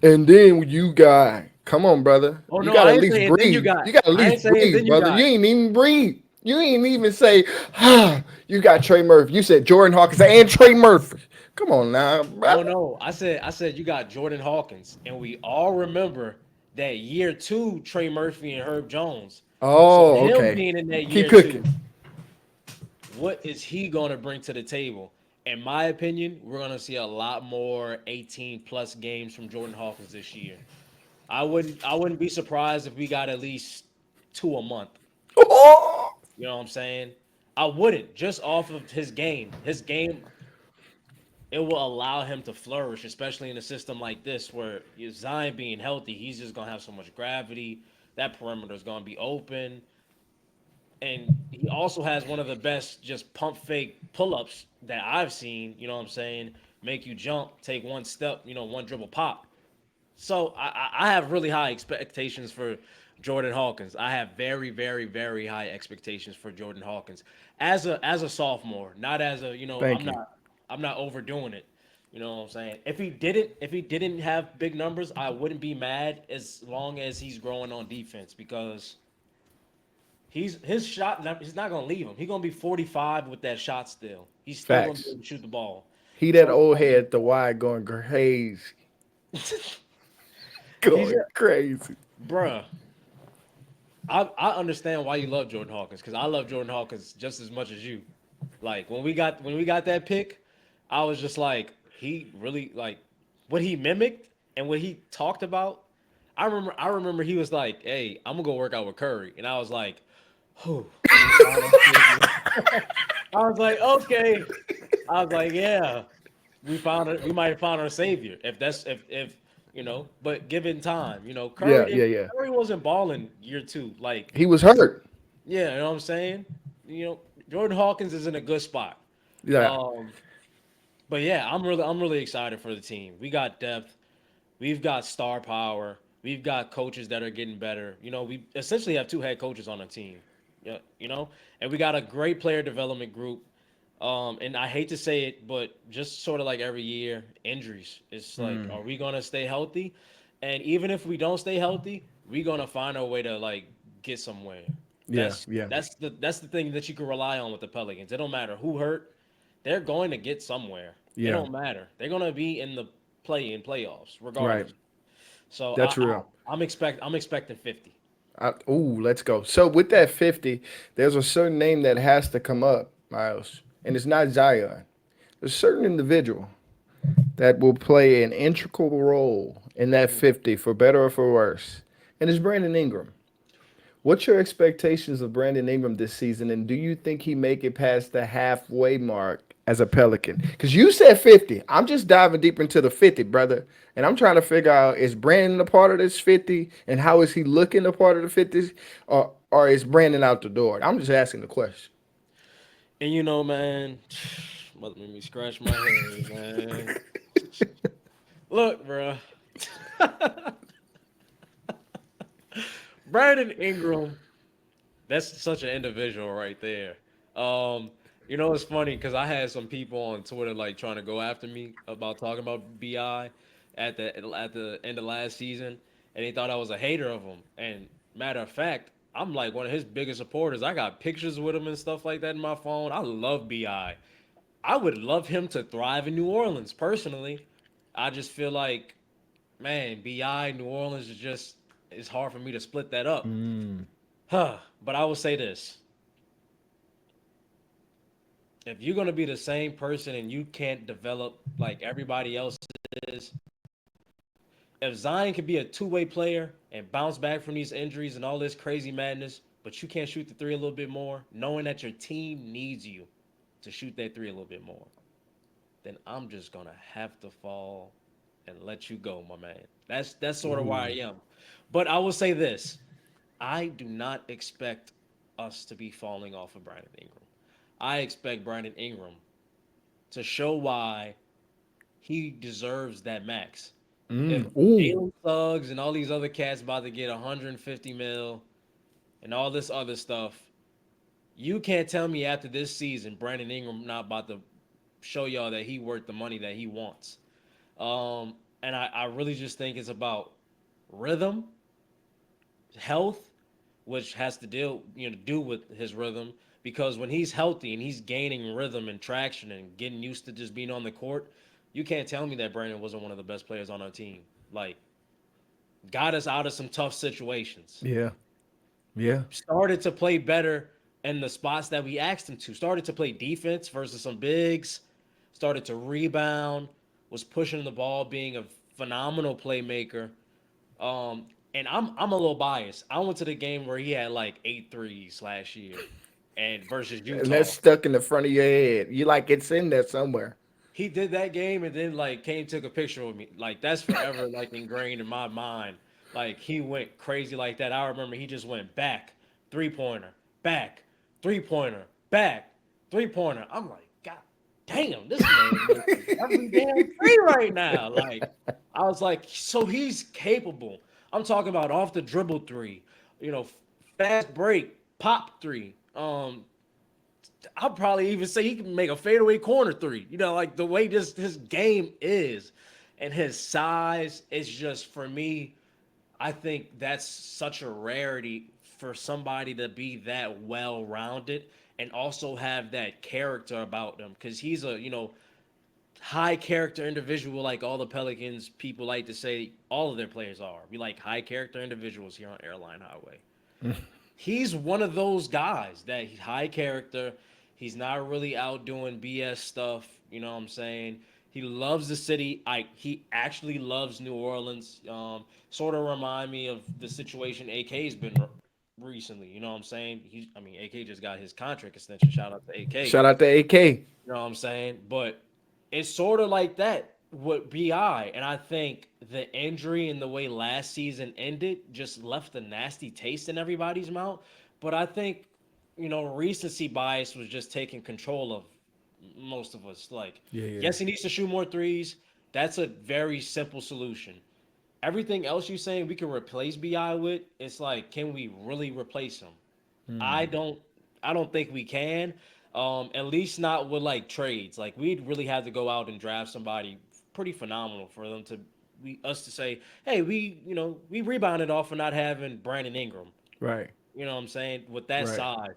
you got. Come on, brother. Oh You no, got to I at ain't least saying then you breathe. got. You got to at I ain't least saying breathe, then you brother. got. You ain't even breathe. You ain't even say, ah, you got Trey Murphy. You said Jordan Hawkins and Trey Murphy. Come on now, Oh brother. no, I said you got Jordan Hawkins, and we all remember that year two Trey Murphy and Herb Jones. So Oh, him okay. being in that Keep year cooking. two, what is he gonna bring to the table? In my opinion, we're gonna see a lot more 18 plus games from Jordan Hawkins this year. I wouldn't be surprised if we got at least two a month. Oh, You know what I'm saying? I wouldn't just off of his game. His game it will allow him to flourish, especially in a system like this where Zion being healthy, he's just gonna have so much gravity. That perimeter is gonna be open, and he also has one of the best just pump fake pull ups that I've seen. You know what I'm saying? Make you jump, take one step, one dribble pop. So I have really high expectations for Jordan Hawkins. I have very, very, very high expectations for Jordan Hawkins as a sophomore, not as a thank I'm you. not overdoing it. You know what I'm saying? If he didn't have big numbers, I wouldn't be mad as long as he's growing on defense because his shot he's not gonna leave him. He's gonna be 45 with that shot still. He's still gonna be Facts. able to shoot the ball. He that So old head at the wide going crazy. he's Going crazy. bruh. I understand why you love Jordan Hawkins because I love Jordan Hawkins just as much as you. Like when we got that pick, I was just like he really like what he mimicked and what he talked about. I remember he was like, "Hey, I'm gonna go work out with Curry," and I was like, "Whew, we found our savior." I was like, "Okay." I was like, "Yeah, we found it. We might have found our savior if that's if But given time, Yeah, yeah, yeah. Curry wasn't balling year two. Like He was hurt. yeah, you know what I'm saying? Jordan Hawkins is in a good spot. Yeah. Um, but yeah, I'm really excited for the team. We got depth. We've got star power. We've got coaches that are getting better. We essentially have two head coaches on the team. Yeah, and we got a great player development group. And I hate to say it, but just sort of like every year, injuries. It's like, are we gonna stay healthy? And even if we don't stay healthy, we're gonna find our way to like get somewhere. Yeah, That's yeah, that's the thing that you can rely on with the Pelicans. It don't matter who hurt, they're going to get somewhere. It yeah. don't matter. They're gonna be in the playoffs Right. regardless. So That's real. I'm expecting 50. Ooh, let's go. So with that 50, there's a certain name that has to come up, Miles, and it's not Zion. There's a certain individual that will play an integral role in that 50 for better or for worse, and it's Brandon Ingram. What's your expectations of Brandon Ingram this season, and do you think he make it past the halfway mark as a Pelican? Because you said 50. I'm just diving deep into the 50, brother, and I'm trying to figure out is Brandon a part of this 50, and how is he looking a part of the 50s, or is Brandon out the door? I'm just asking the question. And man, let me scratch my head, man. Look, bro. Brandon Ingram, that's such an individual right there. Um, it's funny because I had some people on Twitter like trying to go after me about talking about Bi at the end of last season, and they thought I was a hater of him. And matter of fact, I'm like one of his biggest supporters. I got pictures with him and stuff like that in my phone. I love Bi. I would love him to thrive in New Orleans personally. I just feel like, man, Bi New Orleans is just it's hard for me to split that up. Huh. But I will say this. If you're gonna be the same person and you can't develop like everybody else is, if Zion could be a two-way player and bounce back from these injuries and all this crazy madness, but you can't shoot the three a little bit more, knowing that your team needs you to shoot that three a little bit more, then I'm just gonna have to fall and let you go, my man. That's sort of where I am. But I will say this: I do not expect us to be falling off of Brandon Ingram. I expect Brandon Ingram to show why he deserves that max. If Ooh, Jalen Suggs and all these other cats about to get 150 mil and all this other stuff, you can't tell me after this season Brandon Ingram not about to show y'all that he worth the money that he wants. And I really just think it's about rhythm, health, which has to do with his rhythm. Because when he's healthy and he's gaining rhythm and traction and getting used to just being on the court, you can't tell me that Brandon wasn't one of the best players on our team. Like, got us out of some tough situations. yeah, yeah. Started to play better in the spots that we asked him to. Started to play defense versus some bigs. Started to rebound. Was pushing the ball, being a phenomenal playmaker. And I'm a little biased. I went to the game where he had like 8 threes last year, and versus And that's Utah. stuck in the front of your head. You like it's in there somewhere. He did that game and then like came took a picture with me. Like that's forever like ingrained in my mind. Like he went crazy like that. I remember he just went back, 3-pointer, back, 3-pointer, back, 3-pointer. I'm like, God damn, this man is making every damn three right now. Like I was like, so he's capable. I'm talking about off the dribble three, fast break, pop three. I'll probably even say he can make a fadeaway corner three. Like the way this his game is, and his size is just for me. I think that's such a rarity for somebody to be that well rounded and also have that character about them because he's a high character individual like all the Pelicans people like to say all of their players are. We like high character individuals here on Airline Highway. He's one of those guys that he's high character. He's not really out doing BS stuff. You know what I'm saying? He loves the city. He actually loves New Orleans. Sort of remind me of the situation AK's been recently. You know what I'm saying? AK just got his contract extension. Shout out to AK. Shout out to AK. You know what I'm saying? But it's sort of like that with BI. And I think the injury and the way last season ended just left a nasty taste in everybody's mouth. But I think, recency bias was just taking control of most of us. Like, Yeah, yeah. yes, he needs to shoot more threes. That's a very simple solution. everything else you saying we can replace Bi with, it's like, can we really replace him? I don't I don't think we can. At least not with like trades. Like we'd really have to go out and draft somebody pretty phenomenal for them to we us to say, hey, we rebounded off of not having Brandon Ingram. Right. You know what I'm saying? With that Right. size.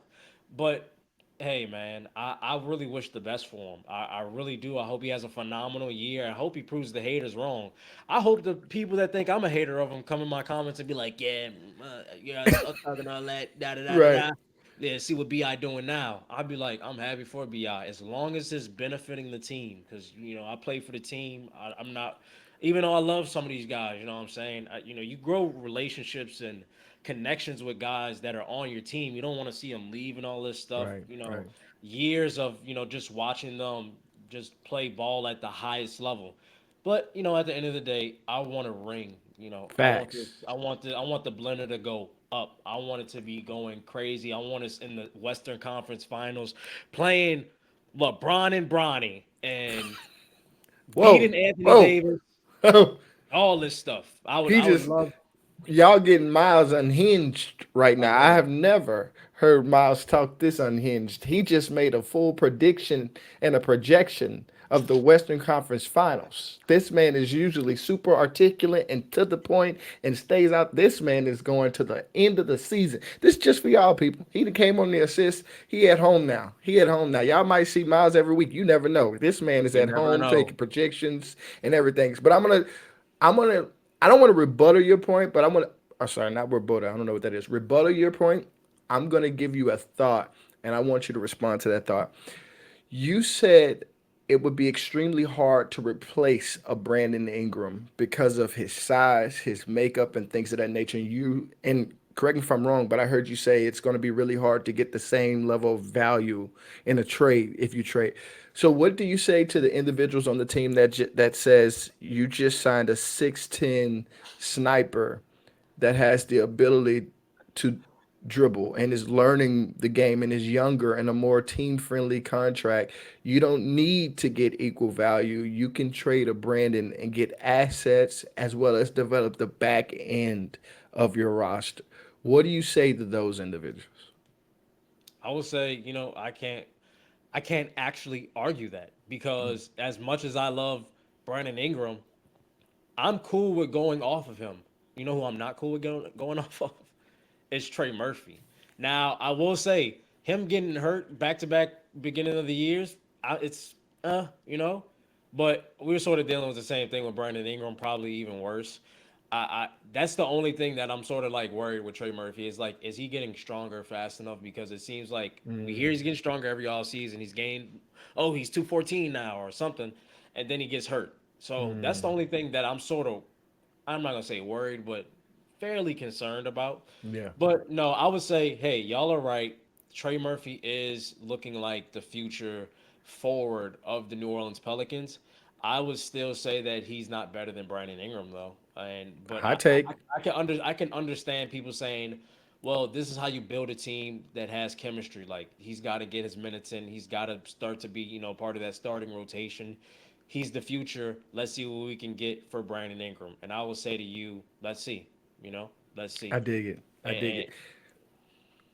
But hey man, I really wish the best for him. I really do. I hope he has a phenomenal year. I hope he proves the haters wrong. I hope the people that think I'm a hater of him come in my comments and be like, yeah, yeah, I'm talking all that, da da da da Right. da. Yeah, see what Bi doing now. I'd be like, I'm happy for Bi as long as it's benefiting the team. Because I play for the team. I'm not, even though I love some of these guys. You know what I'm saying? You grow relationships and connections with guys that are on your team. You don't want to see them leave and all this stuff. Right. Right. Years of just watching them just play ball at the highest level. But at the end of the day, I want a ring. Facts. I want the blender to go up. I want it to be going crazy. I want us in the Western Conference Finals playing LeBron and Bronny and Whoa. beating Anthony Whoa. Davis. All this stuff. He I would just love. y'all getting Miles unhinged right I now. I know. have never heard Miles talk this unhinged. He just made a full prediction and a projection of the Western Conference Finals. This man is usually super articulate and to the point and stays out. This man is going to the end of the season. This is just for y'all people. He done came on the assist. He at home now. He at home now. Y'all might see Miles every week. You never know. This man is You at never home know. taking projections and everything. But I'm gonna I don't want to rebuttal your point, but I'm gonna sorry, not rebuttal. I don't know what that is. Rebuttal your point. I'm gonna give you a thought and I want you to respond to that thought. You said it would be extremely hard to replace a Brandon Ingram because of his size, his makeup, and things of that nature. And correct me if I'm wrong, but I heard you say it's going to be really hard to get the same level of value in a trade if you trade. So, what do you say to the individuals on the team that says you just signed a 6'10" sniper that has the ability to dribble and is learning the game and is younger and a more team friendly contract? You don't need to get equal value. You can trade a Brandon and get assets as well as develop the back end of your roster. What do you say to those individuals? I would say, I can't actually argue that because as much as I love Brandon Ingram, I'm cool with going off of him. You know who I'm not cool with going off of? It's Trey Murphy. Now, I will say him getting hurt back to back beginning of the years, it's but we were sort of dealing with the same thing with Brandon Ingram, probably even worse. That's the only thing that I'm sort of like worried with Trey Murphy is like, is he getting stronger fast enough? Because it seems like we hear he's getting stronger every all season. He's gained, oh, he's 214 now or something, and then he gets hurt. So that's the only thing that I'm not gonna say worried, but fairly concerned about. Yeah. But no, I would say, hey, y'all are right. Trey Murphy is looking like the future forward of the New Orleans Pelicans. I would still say that he's not better than Brandon Ingram though. And but Hot take. I can understand people saying, well, this is how you build a team that has chemistry. Like he's got to get his minutes in. He's got to start to be part of that starting rotation. He's the future. Let's see what we can get for Brandon Ingram. And I will say to you, let's see. Let's I see. dig it. I dig And it.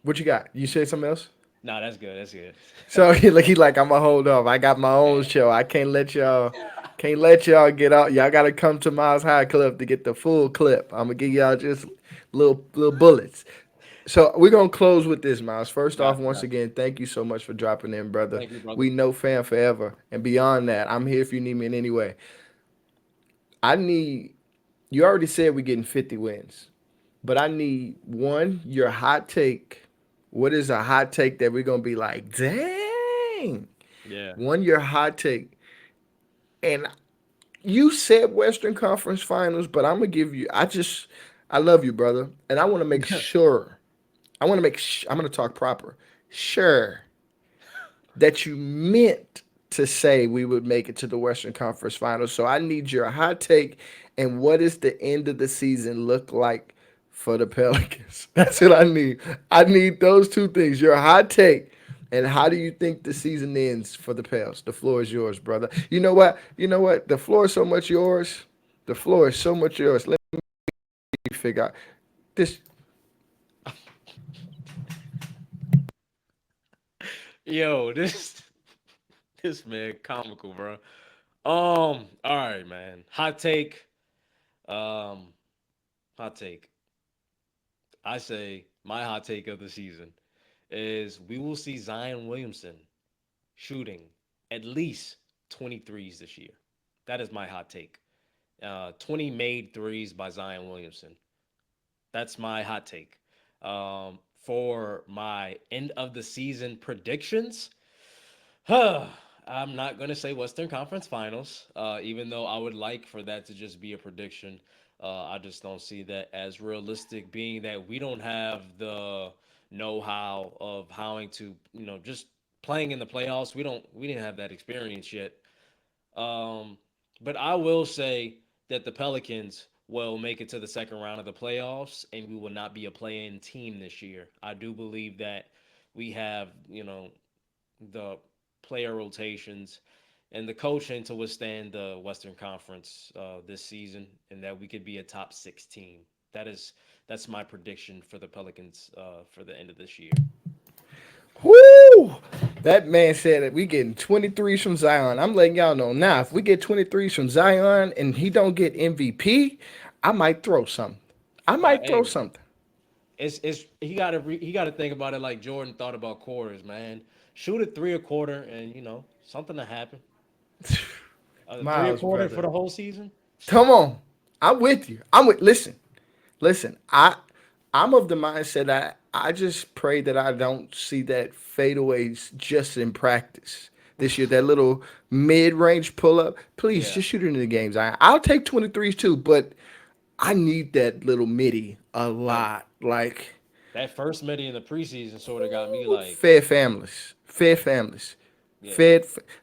What you got? You said something else? no, that's good. That's good. So he like I'ma hold off. I got my own show. I can't let y'all get out. Y'all gotta come to Miles High Club to get the full clip. I'm gonna give y'all just little bullets. So we're gonna close with this, Miles. First off, Got you, once got you. again, thank you so much for dropping in, brother. Thank you, brother. We know fan forever. And beyond that, I'm here if you need me in any way. I need you already said we're getting 50 wins. But I need one, your hot take. What is a hot take that we're gonna be like, dang? Yeah. One, your hot take. And you said Western Conference Finals, but I'm gonna give you. I love you, brother, and I want to make sure. I'm gonna talk proper. Sure that you meant to say we would make it to the Western Conference Finals. So I need your hot take and what does the end of the season look like for the Pelicans? That's what I need. I need those two things. Your hot take and how do you think the season ends for the Pels? The floor is yours, brother. You know what? You know what? The floor is so much yours. The floor is so much yours. Let figure out this. Yo, this this man comical, bro. All right, man. Hot take. Um, hot take. I say my hot take of the season is we will see Zion Williamson shooting at least 23s this year. That is my hot take. 20 made threes by Zion Williamson. That's my hot take. For my end of the season predictions, I'm not going to say Western Conference Finals, even though I would like for that to just be a prediction. I just don't see that as realistic, being that we don't have the know-how of how to, just playing in the playoffs. We didn't have that experience yet. Um, but I will say that the Pelicans will make it to the second round of the playoffs, and we will not be a play-in team this year. I do believe that we have, the player rotations and the coaching to withstand the Western Conference this season, and that we could be a top six team. That's my prediction for the Pelicans for the end of this year. Whoo! That man said that we getting 23s from Zion. I'm letting y'all know now. If we get 23s from Zion and he don't get MVP, I might throw something. I might throw Hey, something. it's he got to think about it like Jordan thought about quarters, man. Shoot at three a quarter, and something to happen. Three a Miles, quarter for brother. the whole season. Come on. I'm with you. Listen. Listen, I'm of the mindset that I just pray that I don't see that fadeaways just in practice this year. That little mid range pull up, please Yeah, just shoot it in the games. I'll take 23s too, but I need that little midi a that lot. Like that first midi in the preseason sort of got me like, fed families, fed families, yeah,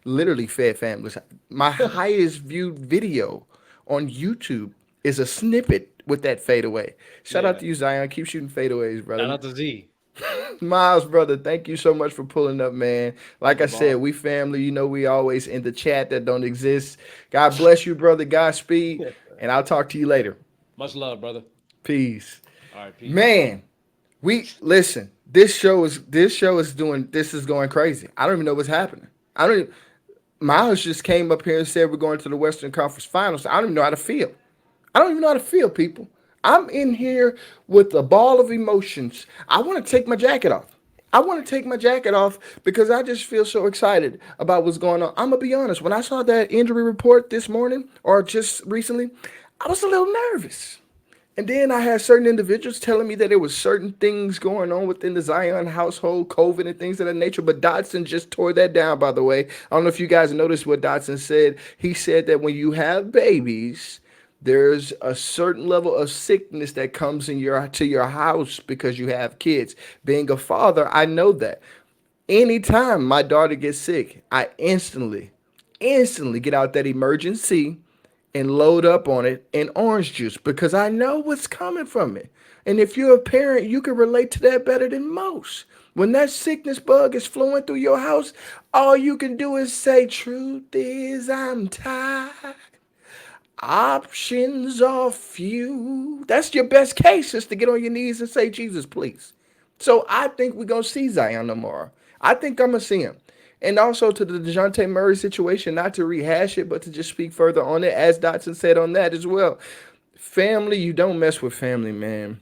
literally fed families. My highest viewed video on YouTube is a snippet with that fadeaway. Shout out yeah. to you, Zion. Keep shooting fadeaways, Shout brother. out to Z, Miles, brother, thank you so much for pulling up, man. Like the I said, bomb. we family. You know, we always in the chat that don't exist. God bless you, brother. Godspeed, and I'll talk to you later. Much love, brother. Peace, All right, peace. man. We listen. This show is doing. This is going crazy. I don't even know what's happening. I don't. Even, Miles just came up here and said we're going to the Western Conference Finals. I don't even know how to feel. I don't even know how to feel, people. I'm in here with a ball of emotions. I want to take my jacket off. I want to take my jacket off because I just feel so excited about what's going on. I'm going to be honest. When I saw that injury report this morning or just recently, I was a little nervous. And then I had certain individuals telling me that there was certain things going on within the Zion household, COVID and things of that nature. But Dotson just tore that down, by the way. I don't know if you guys noticed what Dotson said. He said that when you have babies, there's a certain level of sickness that comes in your house because you have kids. Being a father, I know that. Anytime my daughter gets sick, I instantly get out that emergency and load up on it in orange juice because I know what's coming from it. And if you're a parent, you can relate to that better than most. When that sickness bug is flowing through your house, all you can do is say, truth is, I'm tired. Options are few. That's your best case is to get on your knees and say, Jesus, please. So I think we're going to see Zion tomorrow. I think I'm going to see him. And also to the DeJounte Murray situation, not to rehash it, but to just speak further on it, as Dotson said on that as well. Family, you don't mess with family, man.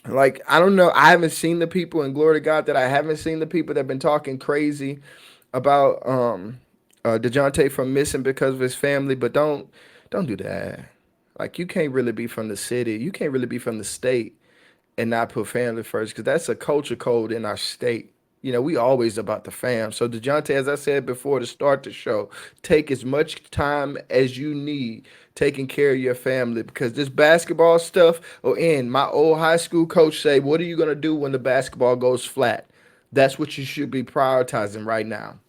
Like, I don't know. I haven't seen the people, and glory to God that I haven't seen the people that have been talking crazy about DeJounte from missing because of his family, but don't do that. Like you can't really be from the city. You can't really be from the state and not put family first because that's a culture code in our state. You know, we always about the fam. So DeJounte, as I said before to start the show, take as much time as you need taking care of your family because this basketball stuff or in my old high school coach say, what are you gonna do when the basketball goes flat? That's what you should be prioritizing right now.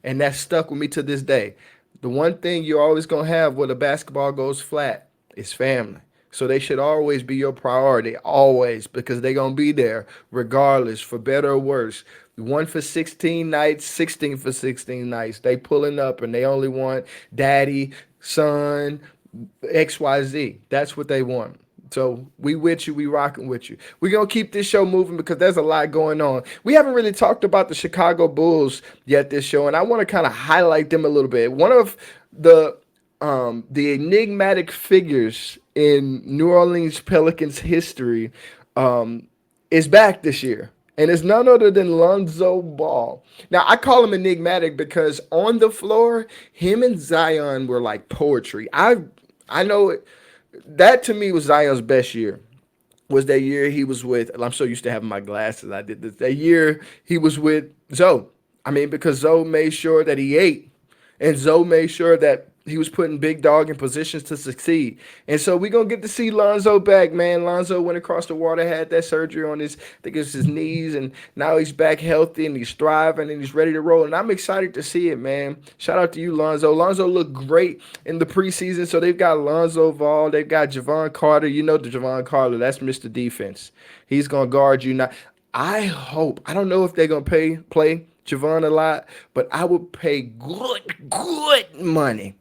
And that stuck with me to this day. The one thing you're always gonna have when the basketball goes flat is family. So they should always be your priority, always, because they're gonna be there regardless, for better or worse. One for 16 nights, 16 for 16 nights. They pulling up and they only want daddy, son, XYZ. That's what they want. So we with you, we rocking with you. We're gonna keep this show moving because there's a lot going on. We haven't really talked about the Chicago Bulls yet this show, and I want to kind of highlight them a little bit. One of the the enigmatic figures in New Orleans Pelicans history um, is back this year. And it's none other than Lonzo Ball. Now, I call him enigmatic because on the floor, him and Zion were like poetry. I know it, that to me was Zion's best year. Was that year he was with? I'm so used to having my glasses. I did this. That year he was with Zoe. I mean, because Zoe made sure that he ate, and Zoe made sure that he was putting Big Dog in positions to succeed. And so we're gonna get to see Lonzo back, man. Lonzo went across the water, had that surgery on his, I think it's his knees, and now he's back healthy and he's thriving and he's ready to roll. And I'm excited to see it, man. Shout out to you, Lonzo. Lonzo looked great in the preseason. So they've got Lonzo Ball, they've got Javon Carter. You know the Javon Carter, that's Mr. Defense. He's gonna guard you now. I hope. I don't know if they're gonna play Javon a lot, but I would pay good money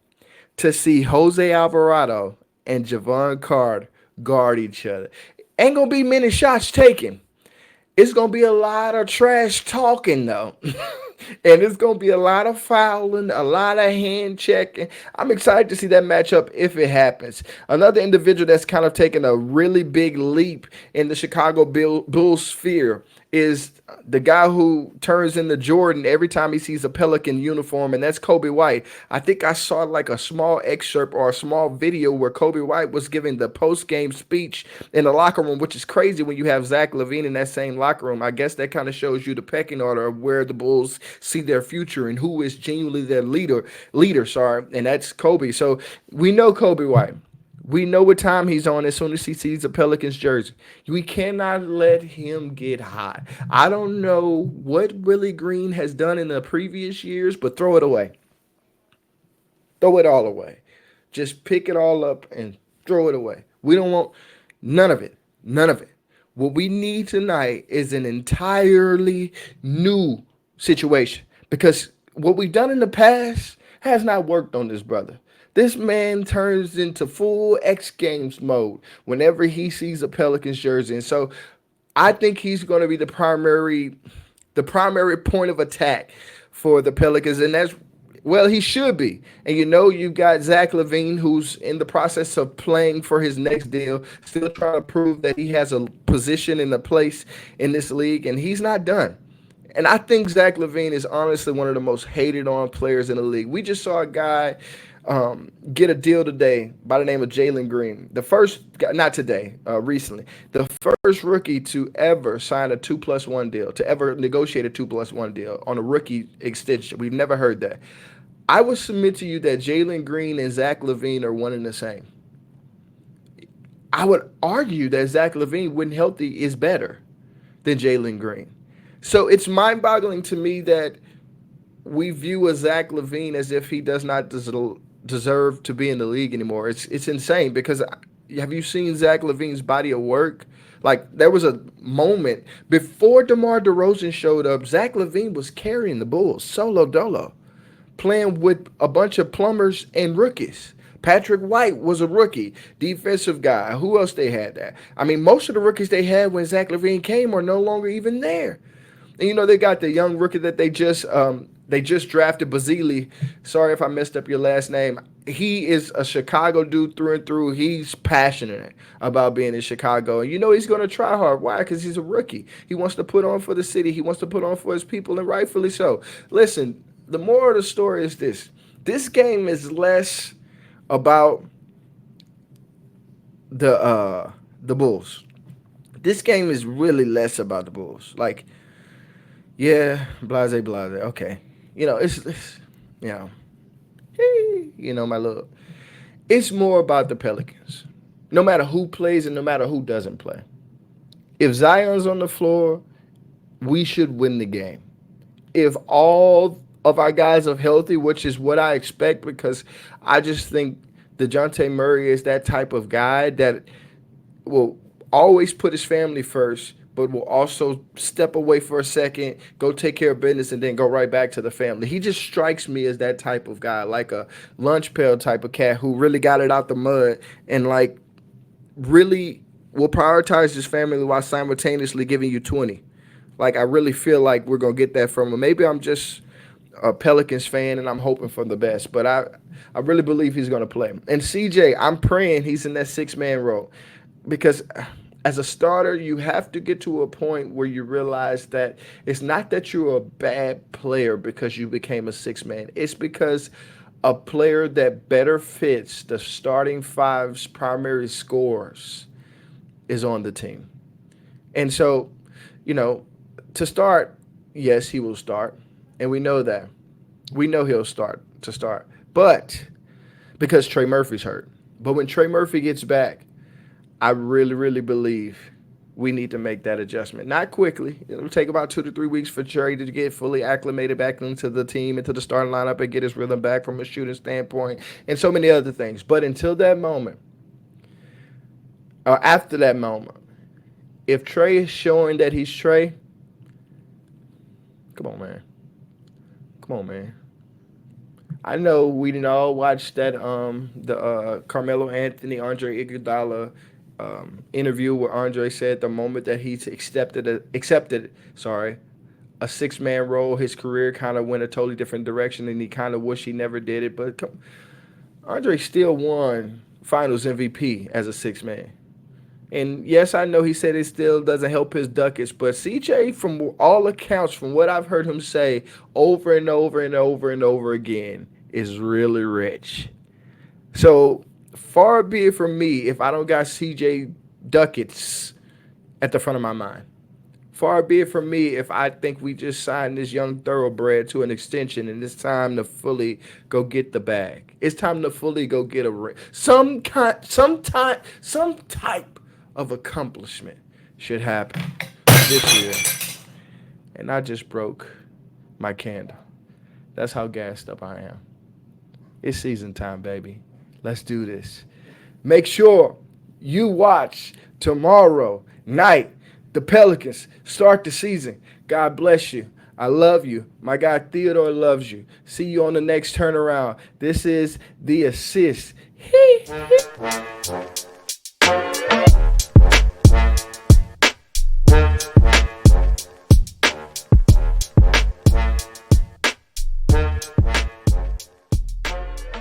to see Jose Alvarado and Javon Carter guard each other. Ain't gonna be many shots taken. It's gonna be a lot of trash talking though. And it's gonna be a lot of fouling, a lot of hand checking. I'm excited to see that matchup if it happens. Another individual that's kind of taken a really big leap in the Chicago Bulls sphere is the guy who turns into Jordan every time he sees a Pelican uniform, and that's Kobe White. I think I saw like a small excerpt or a small video where Kobe White was giving the post-game speech in the locker room, which is crazy when you have Zach LaVine in that same locker room. I guess that kind of shows you the pecking order of where the Bulls see their future and who is genuinely their leader, sorry, and that's Kobe. So we know Kobe White. We know what time he's on as soon as he sees a Pelicans jersey. We cannot let him get hot. I don't know what Willie Green has done in the previous years, but throw it away. Throw it all away. Just pick it all up and throw it away. We don't want none of it. None of it. What we need tonight is an entirely new situation because what we've done in the past has not worked on this brother. This man turns into full X Games mode whenever he sees a Pelicans jersey. And so I think he's going to be the primary point of attack for the Pelicans. And that's, well, he should be. And you know, you've got Zach LaVine, who's in the process of playing for his next deal, still trying to prove that he has a position and a place in this league, and he's not done. And I think Zach LaVine is honestly one of the most hated on players in the league. We just saw a guy get a deal today by the name of Jalen Green. The first, not today, recently, the first rookie to ever sign a 2+1 deal, to ever negotiate a 2+1 deal on a rookie extension. We've never heard that. I would submit to you that Jalen Green and Zach LaVine are one and the same. I would argue that Zach LaVine, when healthy, is better than Jalen Green. So it's mind-boggling to me that we view a Zach LaVine as if he does not deserve to be in the league anymore. It's insane because have you seen Zach LaVine's body of work? Like, there was a moment before DeMar DeRozan showed up, Zach LaVine was carrying the Bulls solo dolo, playing with a bunch of plumbers and rookies. Patrick White was a rookie, defensive guy. Who else they had there? I mean, most of the rookies they had when Zach LaVine came are no longer even there. And you know, they got the young rookie that they just drafted, Bazili. Sorry if I messed up your last name. He is a Chicago dude through and through. He's passionate about being in Chicago. And you know he's going to try hard. Why? Because he's a rookie. He wants to put on for the city. He wants to put on for his people, and rightfully so. Listen, the moral of the story is this. This game is less about the Bulls. This game is really less about the Bulls. Like, yeah, blase. Okay, it's you know, my little. It's more about the Pelicans. No matter who plays and no matter who doesn't play. If Zion's on the floor, we should win the game. If all of our guys are healthy, which is what I expect, because I just think DeJounte Murray is that type of guy that will always put his family first, but will also step away for a second, go take care of business, and then go right back to the family. He just strikes me as that type of guy, like a lunch pail type of cat who really got it out the mud and, like, really will prioritize his family while simultaneously giving you 20. Like I really feel like we're gonna get that from him. Maybe I'm just a Pelicans fan and I'm hoping for the best, but I really believe he's gonna play. And CJ, I'm praying he's in that 6 man role because as a starter, you have to get to a point where you realize that it's not that you're a bad player because you became a 6 man. It's because a player that better fits the starting five's primary scores is on the team. And so, you know, to start, yes, he will start. And we know that. We know he'll start to start. But because Trey Murphy's hurt. But when Trey Murphy gets back, I really, really believe we need to make that adjustment. Not quickly. It'll take about 2 to 3 weeks for Trey to get fully acclimated back into the team, into the starting lineup, and get his rhythm back from a shooting standpoint, and so many other things. But until that moment, or after that moment, if Trey is showing that he's Trey, come on, man. Come on, man. I know we didn't all watch that the Carmelo Anthony Andre Iguodala interview where Andre said the moment that he accepted a 6 man role, his career kind of went a totally different direction, and he kind of wish he never did it. But Andre still won Finals MVP as a 6 man. And yes, I know he said it still doesn't help his ducats, but CJ, from all accounts, from what I've heard him say over and over and over and over again, is really rich. So far be it from me if I don't got CJ ducats at the front of my mind. Far be it from me if I think we just signed this young thoroughbred to an extension and it's time to fully go get the bag. It's time to fully go get a ring. Some type of accomplishment should happen this year. And I just broke my candle. That's how gassed up I am. It's season time, baby. Let's do this. Make sure you watch tomorrow night. The Pelicans start the season. God bless you. I love you. My guy Theodore loves you. See you on the next turnaround. This is The Assist.